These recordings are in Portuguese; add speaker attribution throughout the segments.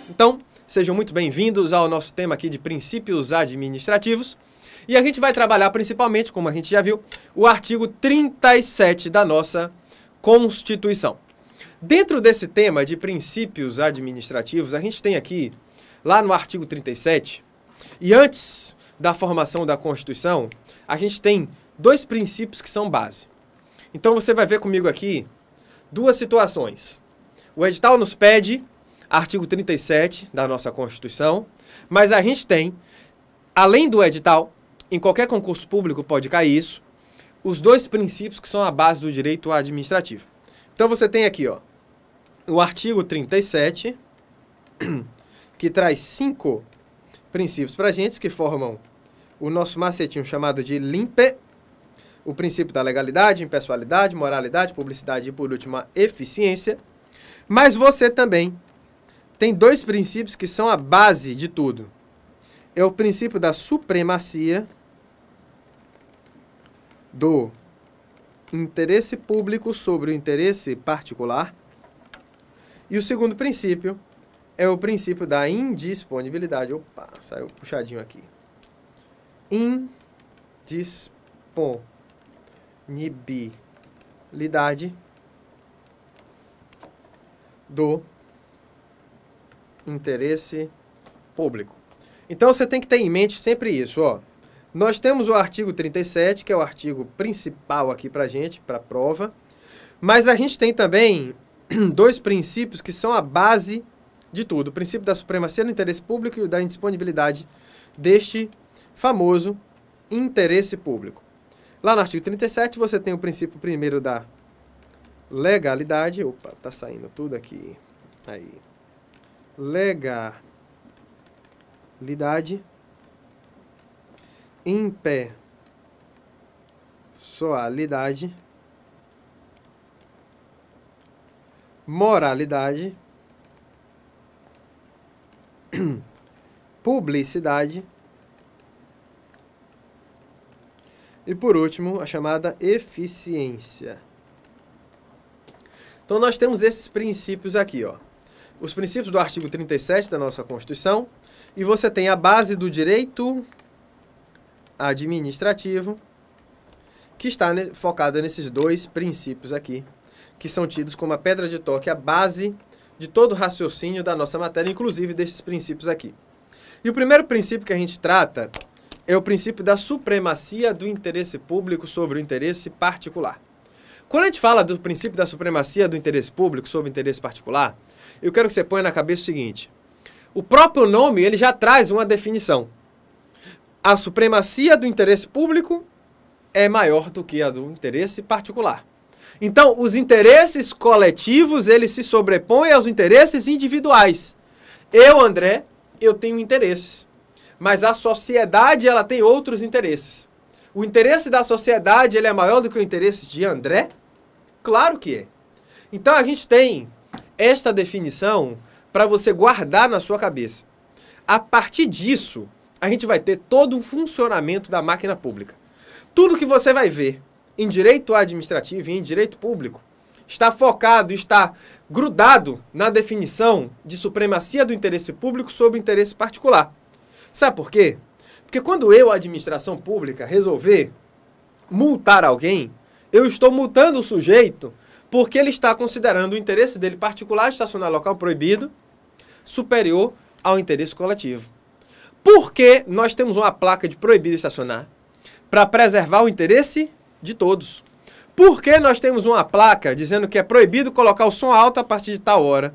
Speaker 1: Então, sejam muito bem-vindos ao nosso tema aqui de princípios administrativos. E a gente vai trabalhar principalmente, como a gente já viu, o artigo 37 da nossa Constituição. Dentro desse tema de princípios administrativos, a gente tem aqui, lá no artigo 37, e antes da formação da Constituição, a gente tem dois princípios que são base. Então você vai ver comigo aqui duas situações. O edital nos pede, artigo 37 da nossa Constituição, mas a gente tem, além do edital, em qualquer concurso público pode cair isso, os dois princípios que são a base do direito administrativo. Então você tem aqui, ó, o artigo 37, que traz 5 princípios para a gente, que formam o nosso macetinho chamado de LIMPE, o princípio da legalidade, impessoalidade, moralidade, publicidade e, por último, a eficiência. Mas você também tem dois princípios que são a base de tudo. É o princípio da supremacia do interesse público sobre o interesse particular. E o segundo princípio é o princípio da indisponibilidade. Opa, saiu puxadinho aqui. Indisponibilidade do interesse público. Então você tem que ter em mente sempre isso, ó. Nós temos o artigo 37, que é o artigo principal aqui pra gente, pra prova. Mas a gente tem também dois princípios que são a base de tudo. O princípio da supremacia do interesse público e o da indisponibilidade deste famoso interesse público. Lá no artigo 37 você tem o princípio primeiro da legalidade. Opa, tá saindo tudo aqui. Aí. Legalidade. Impessoalidade. Moralidade. Publicidade. E por último, a chamada eficiência. Então nós temos esses princípios aqui, ó. Os princípios do artigo 37 da nossa Constituição, e você tem a base do direito administrativo, que está focada nesses dois princípios aqui, que são tidos como a pedra de toque, a base de todo o raciocínio da nossa matéria, inclusive desses princípios aqui. E o primeiro princípio que a gente trata é o princípio da supremacia do interesse público sobre o interesse particular. Quando a gente fala do princípio da supremacia do interesse público sobre o interesse particular, eu quero que você ponha na cabeça o seguinte: o próprio nome ele já traz uma definição. A supremacia do interesse público é maior do que a do interesse particular. Então, os interesses coletivos, eles se sobrepõem aos interesses individuais. Eu, André, eu tenho interesses, mas a sociedade, ela tem outros interesses. O interesse da sociedade, ele é maior do que o interesse de André? Claro que é. Então, a gente tem esta definição para você guardar na sua cabeça. A partir disso, a gente vai ter todo o funcionamento da máquina pública. Tudo que você vai ver em direito administrativo e em direito público está focado, está grudado na definição de supremacia do interesse público sobre o interesse particular. Sabe por quê? Porque quando eu, administração pública, resolver multar alguém, eu estou multando o sujeito porque ele está considerando o interesse dele particular de estacionar local proibido superior ao interesse coletivo. Por que nós temos uma placa de proibido estacionar? Para preservar o interesse de todos. Por que nós temos uma placa dizendo que é proibido colocar o som alto a partir de tal hora?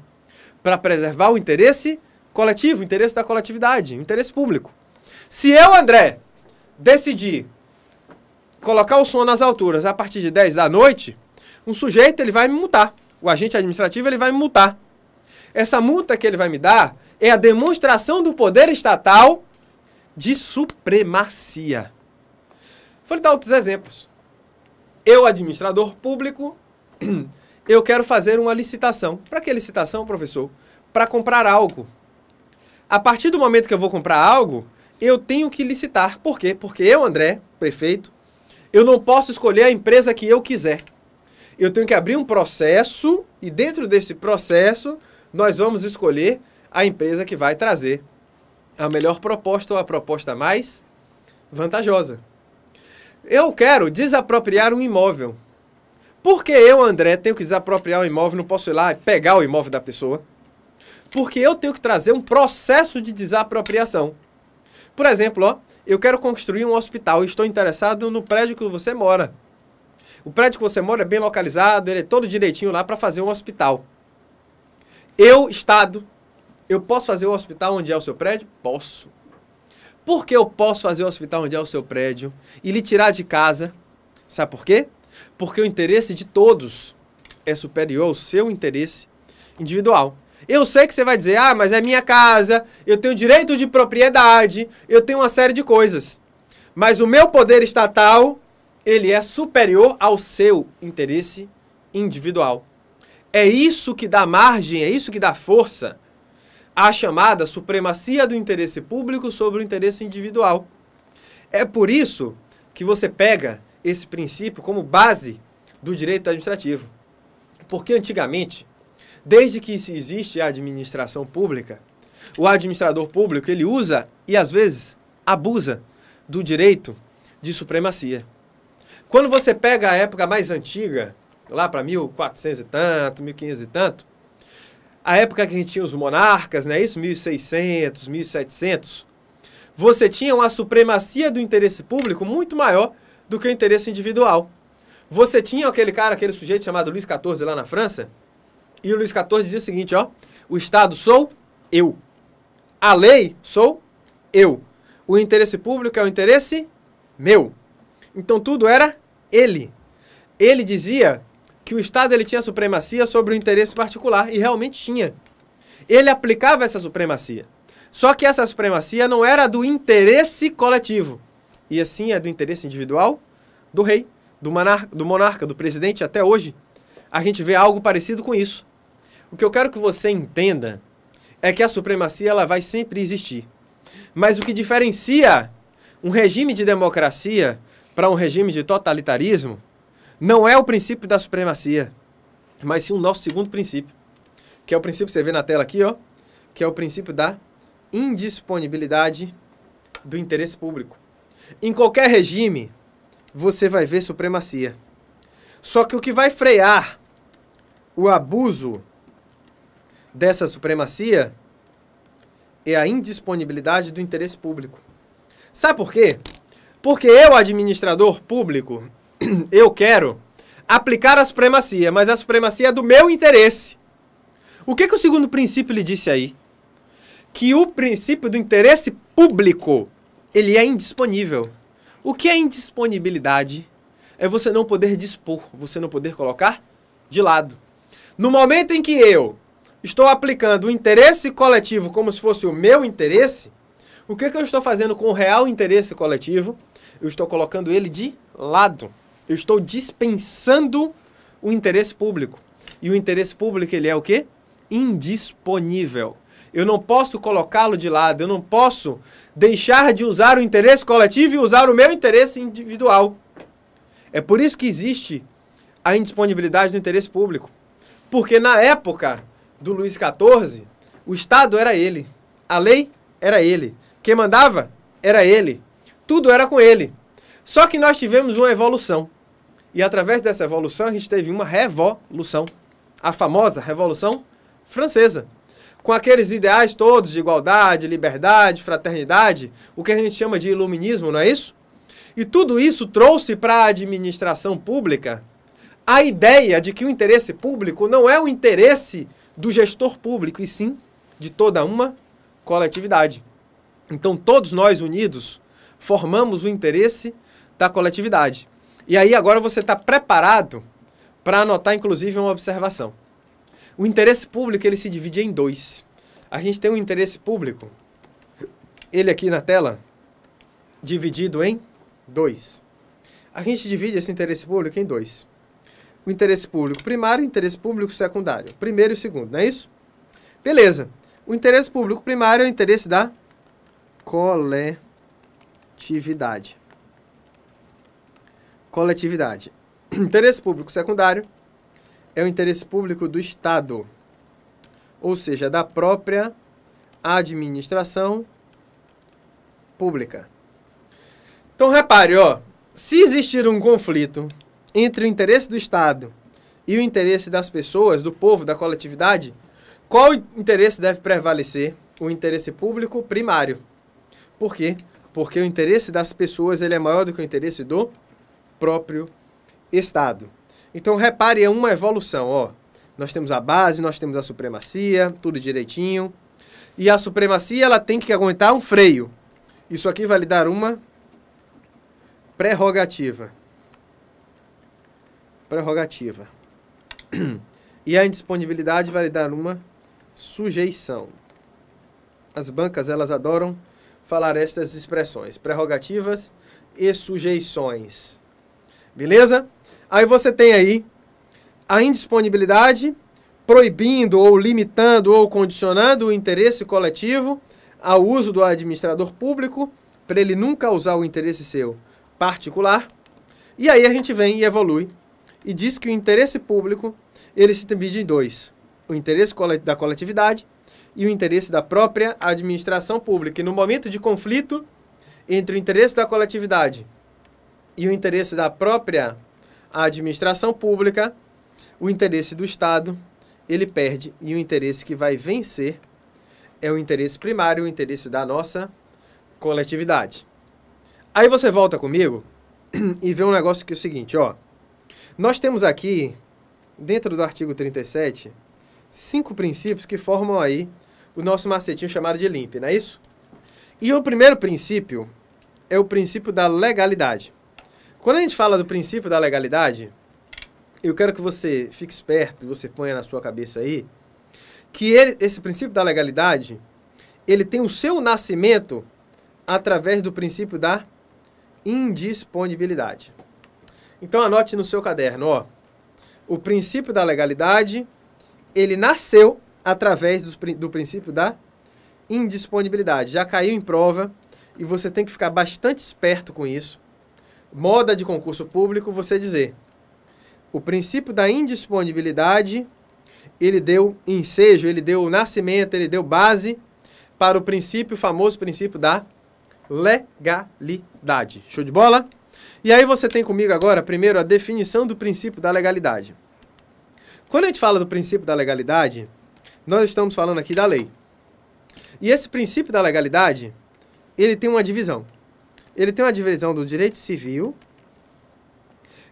Speaker 1: Para preservar o interesse coletivo, o interesse da coletividade, o interesse público. Se eu, André, decidir colocar o som nas alturas a partir de 10 da noite, um sujeito ele vai me multar. O agente administrativo ele vai me multar. Essa multa que ele vai me dar é a demonstração do poder estatal de supremacia. Vou lhe dar outros exemplos. Eu, administrador público, eu quero fazer uma licitação. Para que licitação, professor? Para comprar algo. A partir do momento que eu vou comprar algo, eu tenho que licitar. Por quê? Porque eu, André, prefeito, eu não posso escolher a empresa que eu quiser. Eu tenho que abrir um processo e dentro desse processo nós vamos escolher a empresa que vai trazer a melhor proposta ou a proposta mais vantajosa. Eu quero desapropriar um imóvel. Por que eu, André, tenho que desapropriar o imóvel, não posso ir lá e pegar o imóvel da pessoa? Porque eu tenho que trazer um processo de desapropriação. Por exemplo, ó, eu quero construir um hospital e estou interessado no prédio que você mora. O prédio que você mora é bem localizado, ele é todo direitinho lá para fazer um hospital. Eu, Estado, eu posso fazer o hospital onde é o seu prédio? Posso. Por que eu posso fazer o hospital onde é o seu prédio e lhe tirar de casa? Sabe por quê? Porque o interesse de todos é superior ao seu interesse individual. Eu sei que você vai dizer, ah, mas é minha casa, eu tenho direito de propriedade, eu tenho uma série de coisas. Mas o meu poder estatal, ele é superior ao seu interesse individual. É isso que dá margem, é isso que dá força à chamada supremacia do interesse público sobre o interesse individual. É por isso que você pega esse princípio como base do direito administrativo. Porque antigamente, desde que existe a administração pública, o administrador público ele usa e às vezes abusa do direito de supremacia. Quando você pega a época mais antiga, lá para 1400 e tanto, 1500 e tanto, a época que a gente tinha os monarcas, não é isso? 1600, 1700, você tinha uma supremacia do interesse público muito maior do que o interesse individual. Você tinha aquele sujeito chamado Luís XIV lá na França, e o Luís XIV dizia o seguinte, ó, o Estado sou eu, a lei sou eu, o interesse público é o interesse meu. Então tudo era ele. Ele dizia que o Estado ele tinha supremacia sobre o interesse particular, e realmente tinha. Ele aplicava essa supremacia. Só que essa supremacia não era do interesse coletivo, e assim é do interesse individual do rei, do monarca, do presidente. Até hoje, a gente vê algo parecido com isso. O que eu quero que você entenda é que a supremacia ela vai sempre existir. Mas o que diferencia um regime de democracia para um regime de totalitarismo não é o princípio da supremacia, mas sim o nosso segundo princípio, que é o princípio que você vê na tela aqui, ó, que é o princípio da indisponibilidade do interesse público. Em qualquer regime, você vai ver supremacia. Só que o que vai frear o abuso dessa supremacia é a indisponibilidade do interesse público. Sabe por quê? Porque eu, administrador público, eu quero aplicar a supremacia, mas a supremacia é do meu interesse. O que o segundo princípio lhe disse aí? Que o princípio do interesse público, ele é indisponível. O que é indisponibilidade? É você não poder dispor, você não poder colocar de lado. No momento em que eu estou aplicando o interesse coletivo como se fosse o meu interesse, o que eu estou fazendo com o real interesse coletivo? Eu estou colocando ele de lado. Eu estou dispensando o interesse público. E o interesse público, ele é o quê? Indisponível. Eu não posso colocá-lo de lado. Eu não posso deixar de usar o interesse coletivo e usar o meu interesse individual. É por isso que existe a indisponibilidade do interesse público. Porque na época do Luís XIV, o Estado era ele. A lei era ele. Quem mandava era ele. Tudo era com ele. Só que nós tivemos uma evolução. E através dessa evolução, a gente teve uma revolução. A famosa Revolução Francesa. Com aqueles ideais todos de igualdade, liberdade, fraternidade, o que a gente chama de iluminismo, não é isso? E tudo isso trouxe para a administração pública a ideia de que o interesse público não é o interesse do gestor público, e sim de toda uma coletividade. Então, todos nós unidos formamos o interesse da coletividade. E aí, agora você está preparado para anotar, inclusive, uma observação. O interesse público, ele se divide em dois. A gente tem um interesse público, ele aqui na tela, dividido em dois. A gente divide esse interesse público em dois. O interesse público primário e o interesse público secundário. Primeiro e o segundo, não é isso? Beleza. O interesse público primário é o interesse da coletividade. Coletividade. Interesse público secundário é o interesse público do Estado, ou seja, da própria administração pública. Então, repare, ó, se existir um conflito entre o interesse do Estado e o interesse das pessoas, do povo, da coletividade, qual interesse deve prevalecer? O interesse público primário. Por quê? Porque o interesse das pessoas ele é maior do que o interesse do próprio Estado. Então, repare, é uma evolução, ó. Nós temos a base, nós temos a supremacia, tudo direitinho. E a supremacia, ela tem que aguentar um freio. Isso aqui vai lhe dar uma prerrogativa. Prerrogativa. E a indisponibilidade vai lhe dar uma sujeição. As bancas, elas adoram falar estas expressões. Prerrogativas e sujeições. Beleza? Aí você tem aí a indisponibilidade, proibindo ou limitando ou condicionando o interesse coletivo ao uso do administrador público, para ele nunca usar o interesse seu particular. E aí a gente vem e evolui e diz que o interesse público ele se divide em dois. O interesse da coletividade e o interesse da própria administração pública. E no momento de conflito entre o interesse da coletividade e o interesse da própria administração pública, o interesse do Estado, ele perde, e o interesse que vai vencer é o interesse primário, o interesse da nossa coletividade. Aí você volta comigo e vê um negócio que é o seguinte, ó. Nós temos aqui, dentro do artigo 37, 5 princípios que formam aí o nosso macetinho chamado de LIMP, não é isso? E o primeiro princípio é o princípio da legalidade. Quando a gente fala do princípio da legalidade, eu quero que você fique esperto, você ponha na sua cabeça aí, que esse princípio da legalidade, ele tem o seu nascimento através do princípio da indisponibilidade. Então anote no seu caderno, ó. O princípio da legalidade, ele nasceu através do princípio da indisponibilidade. Já caiu em prova e você tem que ficar bastante esperto com isso. Moda de concurso público, você dizer: o princípio da indisponibilidade, ele deu ensejo, ele deu nascimento, ele deu base para o famoso princípio da legalidade. Show de bola? E aí você tem comigo agora, primeiro, a definição do princípio da legalidade. Quando a gente fala do princípio da legalidade, nós estamos falando aqui da lei. E esse princípio da legalidade, ele tem uma divisão. Ele tem uma divisão do direito civil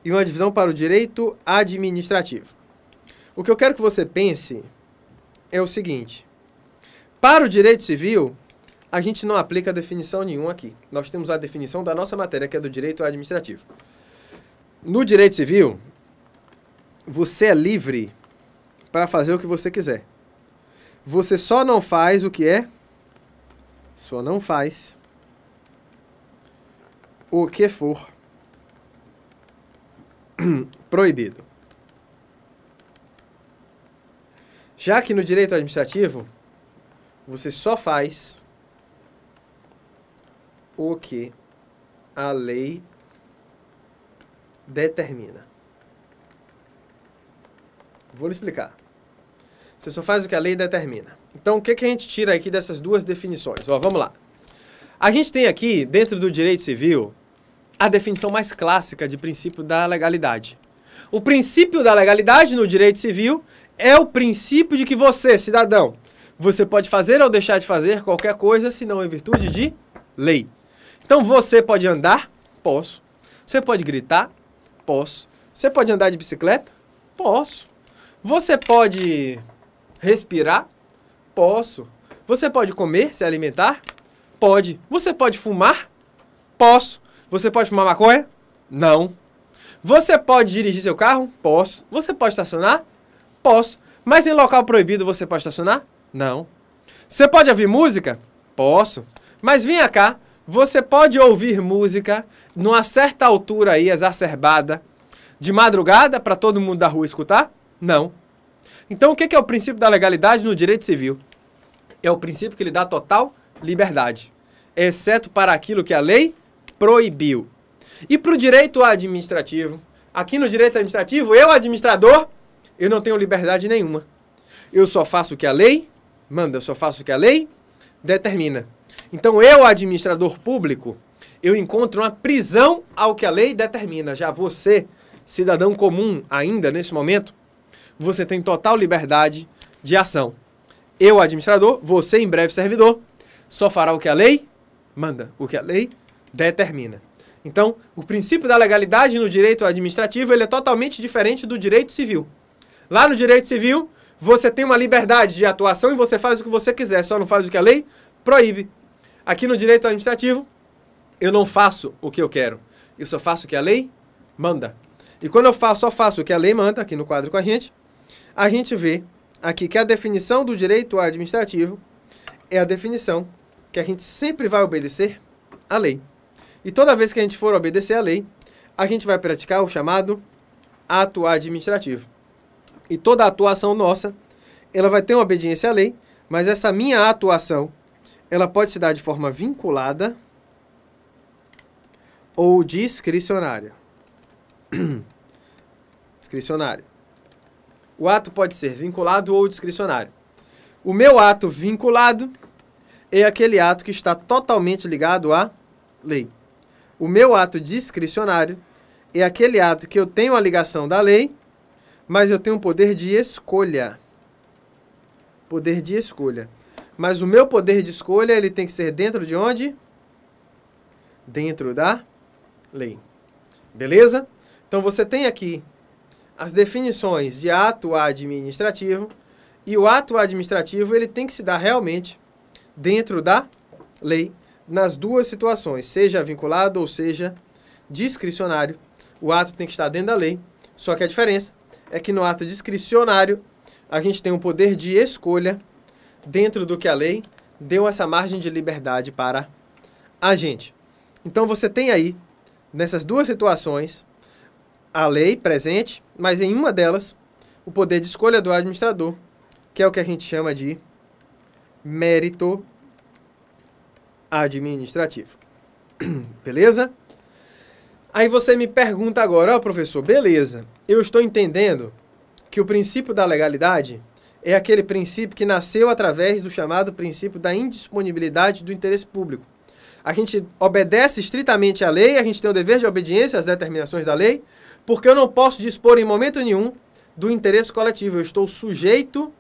Speaker 1: e uma divisão para o direito administrativo. O que eu quero que você pense é o seguinte: para o direito civil, a gente não aplica definição nenhuma aqui. Nós temos a definição da nossa matéria, que é do direito administrativo. No direito civil, você é livre para fazer o que você quiser. Você só não faz o que é? Só não faz o que for proibido. Já que no direito administrativo, você só faz o que a lei determina. Vou lhe explicar. Você só faz o que a lei determina. Então, o que a gente tira aqui dessas duas definições? Ó, vamos lá. A gente tem aqui, dentro do direito civil, a definição mais clássica de princípio da legalidade. O princípio da legalidade no direito civil é o princípio de que você, cidadão, você pode fazer ou deixar de fazer qualquer coisa, senão em virtude de lei. Então, você pode andar? Posso. Você pode gritar? Posso. Você pode andar de bicicleta? Posso. Você pode respirar? Posso. Você pode comer, se alimentar? Pode. Você pode fumar? Posso. Você pode fumar maconha? Não. Você pode dirigir seu carro? Posso. Você pode estacionar? Posso. Mas em local proibido você pode estacionar? Não. Você pode ouvir música? Posso. Mas venha cá, você pode ouvir música numa certa altura aí, exacerbada, de madrugada, para todo mundo da rua escutar? Não. Então, o que é o princípio da legalidade no direito civil? É o princípio que lhe dá total liberdade, exceto para aquilo que a lei proibiu. E para o direito administrativo? Aqui no direito administrativo, eu, administrador, eu não tenho liberdade nenhuma. Eu só faço o que a lei manda, eu só faço o que a lei determina. Então, eu, administrador público, eu encontro uma prisão ao que a lei determina. Já você, cidadão comum ainda nesse momento, você tem total liberdade de ação. Eu, administrador, você, em breve servidor, só fará o que a lei manda, o que a lei determina. Então, o princípio da legalidade no direito administrativo ele é totalmente diferente do direito civil. Lá no direito civil, você tem uma liberdade de atuação e você faz o que você quiser, só não faz o que a lei proíbe. Aqui no direito administrativo, eu não faço o que eu quero, eu só faço o que a lei manda. E quando eu só faço o que a lei manda, aqui no quadro com a gente vê aqui que a definição do direito administrativo é a definição que a gente sempre vai obedecer à lei. E toda vez que a gente for obedecer à lei, a gente vai praticar o chamado ato administrativo. E toda atuação nossa, ela vai ter uma obediência à lei, mas essa minha atuação, ela pode se dar de forma vinculada ou discricionária. Discricionária. O ato pode ser vinculado ou discricionário. O meu ato vinculado é aquele ato que está totalmente ligado à lei. O meu ato discricionário é aquele ato que eu tenho a ligação da lei, mas eu tenho um poder de escolha. Poder de escolha. Mas o meu poder de escolha, ele tem que ser dentro de onde? Dentro da lei. Beleza? Então você tem aqui as definições de ato administrativo, e o ato administrativo ele tem que se dar realmente dentro da lei, nas duas situações, seja vinculado ou seja discricionário. O ato tem que estar dentro da lei, só que a diferença é que no ato discricionário a gente tem um poder de escolha dentro do que a lei deu essa margem de liberdade para a gente. Então você tem aí, nessas duas situações, a lei presente, mas em uma delas, o poder de escolha do administrador, que é o que a gente chama de mérito administrativo. Beleza? Aí você me pergunta agora, ó, professor, beleza, eu estou entendendo que o princípio da legalidade é aquele princípio que nasceu através do chamado princípio da indisponibilidade do interesse público. A gente obedece estritamente à lei, a gente tem o dever de obediência às determinações da lei, porque eu não posso dispor em momento nenhum do interesse coletivo. Eu estou sujeito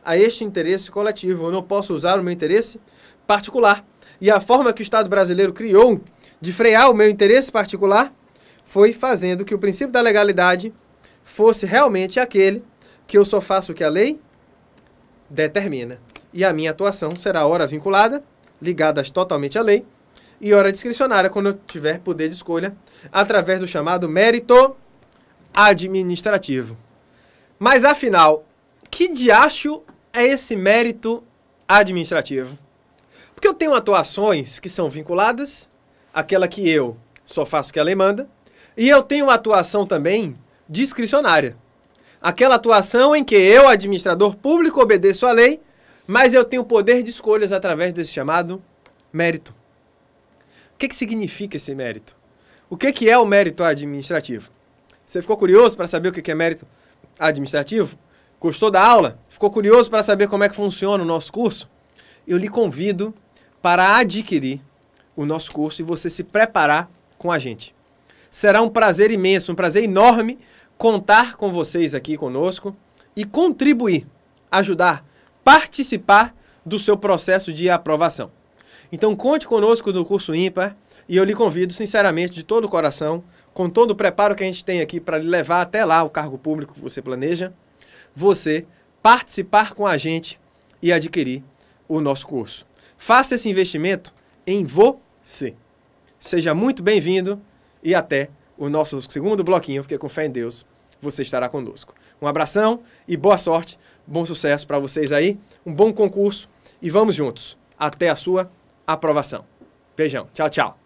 Speaker 1: a este interesse coletivo. Eu não posso usar o meu interesse particular. E a forma que o Estado brasileiro criou de frear o meu interesse particular foi fazendo que o princípio da legalidade fosse realmente aquele que eu só faço o que a lei determina. E a minha atuação será ora vinculada, ligada totalmente à lei, e ora discricionária, quando eu tiver poder de escolha, através do chamado mérito administrativo. Mas, afinal, que diacho é esse mérito administrativo? Porque eu tenho atuações que são vinculadas, aquela que eu só faço o que a lei manda, e eu tenho uma atuação também discricionária. Aquela atuação em que eu, administrador público, obedeço à lei, mas eu tenho poder de escolhas através desse chamado mérito. O que significa esse mérito? O que é o mérito administrativo? Você ficou curioso para saber o que é mérito administrativo? Gostou da aula? Ficou curioso para saber como é que funciona o nosso curso? Eu lhe convido para adquirir o nosso curso e você se preparar com a gente. Será um prazer imenso, um prazer enorme contar com vocês aqui conosco e contribuir, ajudar, participar do seu processo de aprovação. Então conte conosco no curso ímpar e eu lhe convido sinceramente, de todo o coração, com todo o preparo que a gente tem aqui para lhe levar até lá o cargo público que você planeja, você participar com a gente e adquirir o nosso curso. Faça esse investimento em você. Seja muito bem-vindo e até o nosso segundo bloquinho, porque com fé em Deus você estará conosco. Um abração e boa sorte, bom sucesso para vocês aí, um bom concurso e vamos juntos até a sua aprovação. Beijão, tchau, tchau.